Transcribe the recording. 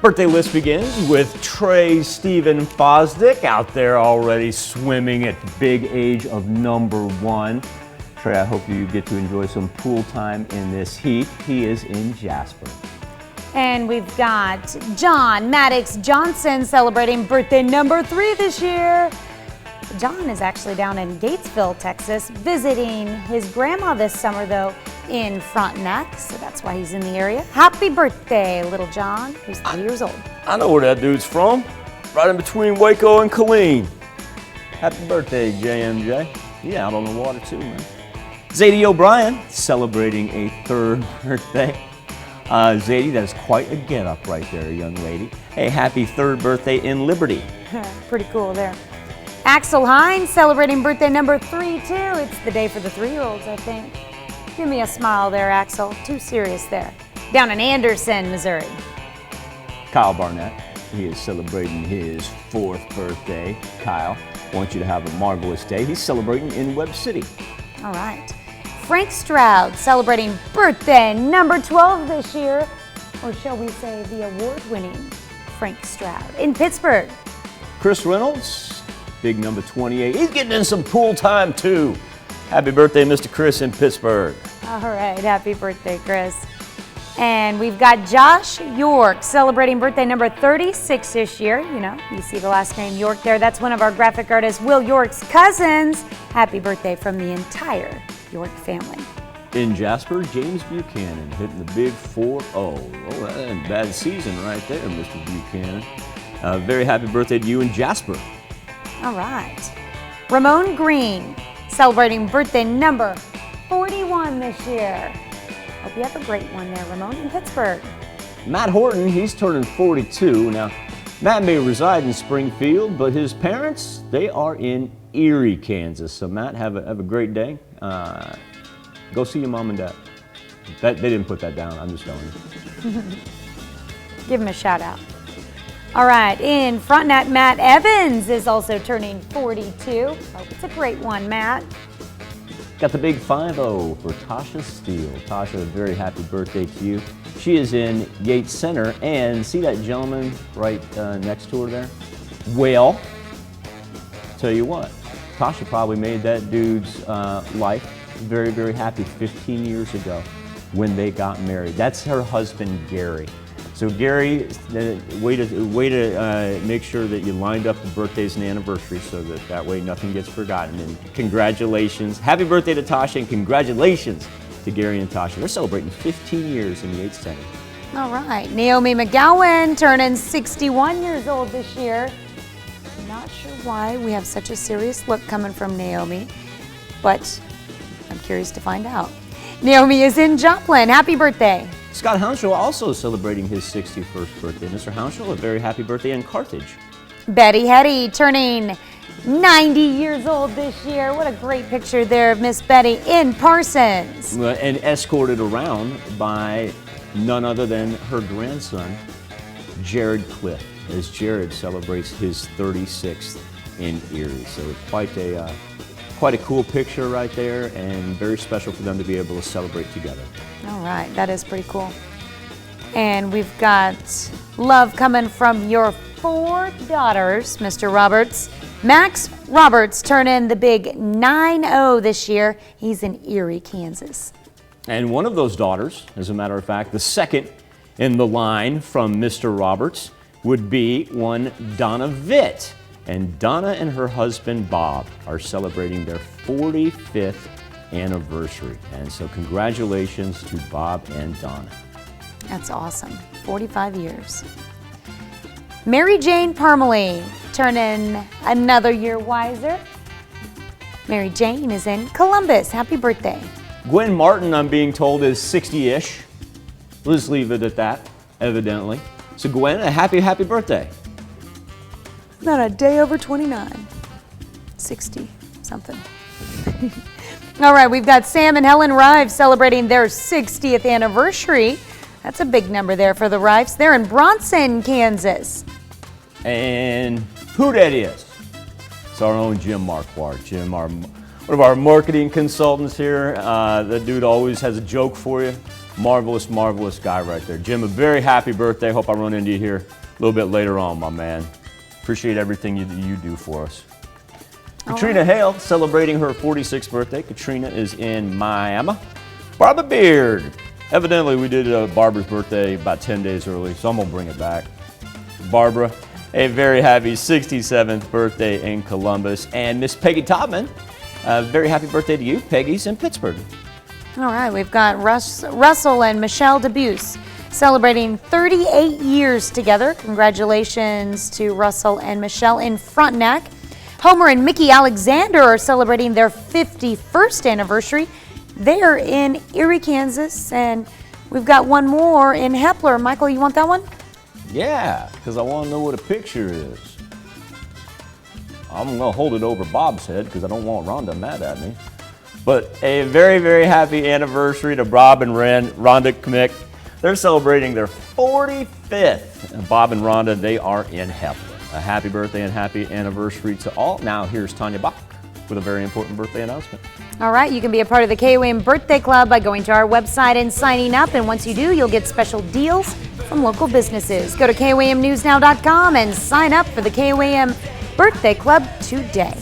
Birthday list begins with Trey Stephen Fosdick out there already swimming at the big age of number 1. Trey, I hope you get to enjoy some pool time in this heat. He is in Jasper. And we've got John Maddox Johnson celebrating birthday number 3 this year. John is actually down in Gatesville, Texas, visiting his grandma this summer, though, in Frontenac, so that's why he's in the area. Happy birthday, little John, who's 3 years old. I know where that dude's from, right in between Waco and Killeen. Happy birthday, JMJ. Yeah, out on the water too, man. Zadie O'Brien celebrating a 3rd birthday. Zadie, that is quite a get-up right there, young lady. Hey, happy 3rd birthday in Liberty. Pretty cool there. Axel Hines celebrating birthday number 3, too. It's the day for the 3-year-olds, I think. Give me a smile there, Axel. Too serious there. Down in Anderson, Missouri. Kyle Barnett, he is celebrating his 4th birthday. Kyle, I want you to have a marvelous day. He's celebrating in Webb City. All right. Frank Stroud celebrating birthday number 12 this year, or shall we say the award-winning Frank Stroud in Pittsburgh. Chris Reynolds, big number 28. He's getting in some pool time too. Happy birthday, Mr. Chris in Pittsburgh. All right, happy birthday, Chris. And we've got Josh York celebrating birthday number 36 this year. You know, you see the last name York there. That's one of our graphic artist Will York's cousins. Happy birthday from the entire York family. In Jasper, James Buchanan hitting the big 4-0. Oh, that bad season right there, Mr. Buchanan. Very happy birthday to you in Jasper. All right. Ramon Green celebrating birthday number 41 this year. Hope you have a great one there, Ramon, in Pittsburgh. Matt Horton, he's turning 42. Now, Matt may reside in Springfield, but his parents, they are in Erie, Kansas. So Matt, have a great day. Go see your mom and dad. They didn't put that down, I'm just telling you. Give him a shout out. All right, in Frontenac, Matt Evans is also turning 42. Hope it's a great one, Matt. Got the big 5-0 for Tasha Steele. Tasha, a very happy birthday to you. She is in Yates Center, and see that gentleman right next to her there? Well, tell you what, Tasha probably made that dude's life very, very happy 15 years ago when they got married. That's her husband, Gary. So Gary, way to make sure that you lined up the birthdays and anniversaries so that way nothing gets forgotten. And congratulations. Happy birthday to Tasha, and congratulations to Gary and Tasha. They're celebrating 15 years in the Yates Center. All right, Naomi Mcgowan turning 61 years old this year. Not sure why we have such a serious look coming from Naomi, but I'm curious to find out. Naomi is in Joplin. Happy birthday. Scott Hounshell also celebrating his 61st birthday. Mr. Hounshell, a very happy birthday in Carthage. Betty Hetty turning 90 years old this year. What a great picture there of Miss Betty in Parsons. And escorted around by none other than her grandson, Jared Cliff, as Jared celebrates his 36th in Erie. So quite a cool picture right there, and very special for them to be able to celebrate together. All right, that is pretty cool. And we've got love coming from your 4 daughters, Mr. Roberts. Max Roberts turning the big 9-0 this year. He's in Erie, Kansas. And one of those daughters, as a matter of fact, the second in the line from Mr. Roberts, would be one Donna Vitt. And Donna and her husband, Bob, are celebrating their 45th anniversary. And so congratulations to Bob and Donna. That's awesome. 45 years. Mary Jane Parmalee turning another year wiser. Mary Jane is in Columbus. Happy birthday. Gwen Martin, I'm being told, is 60-ish. Let's leave it at that, evidently. So Gwen, a happy birthday. Not a day over 29. 60 something. All right, we've got Sam and Helen Rives celebrating their 60th anniversary. That's a big number there for the Rives. They're in Bronson, Kansas. And who that is? It's our own Jim Marquardt. Jim, one of our marketing consultants here. The dude always has a joke for you. Marvelous, marvelous guy right there. Jim, a very happy birthday. Hope I run into you here a little bit later on, my man. Appreciate everything you do for us. Katrina Hale celebrating her 46th birthday. Katrina is in Miami. Barbara Beard. Evidently, we did Barbara's birthday about 10 days early, so I'm going to bring it back. Barbara, a very happy 67th birthday in Columbus. And Miss Peggy Topman, a very happy birthday to you. Peggy's in Pittsburgh. All right, we've got Russell and Michelle DeBuse celebrating 38 years together. Congratulations to Russell and Michelle in Frontenac. Homer and Mickey Alexander are celebrating their 51st anniversary. They're in Erie, Kansas, and we've got one more in Hepler. Michael, you want that one? Yeah, because I want to know what a picture is. I'm going to hold it over Bob's head because I don't want Rhonda mad at me. But a very, very happy anniversary to Bob and Rhonda Kmick. They're celebrating their 45th. And Bob and Rhonda, they are in Hepler. A happy birthday and happy anniversary to all. Now here's Tanya Bach with a very important birthday announcement. All right, you can be a part of the KOAM Birthday Club by going to our website and signing up. And once you do, you'll get special deals from local businesses. Go to KOAMnewsnow.com and sign up for the KOAM Birthday Club today.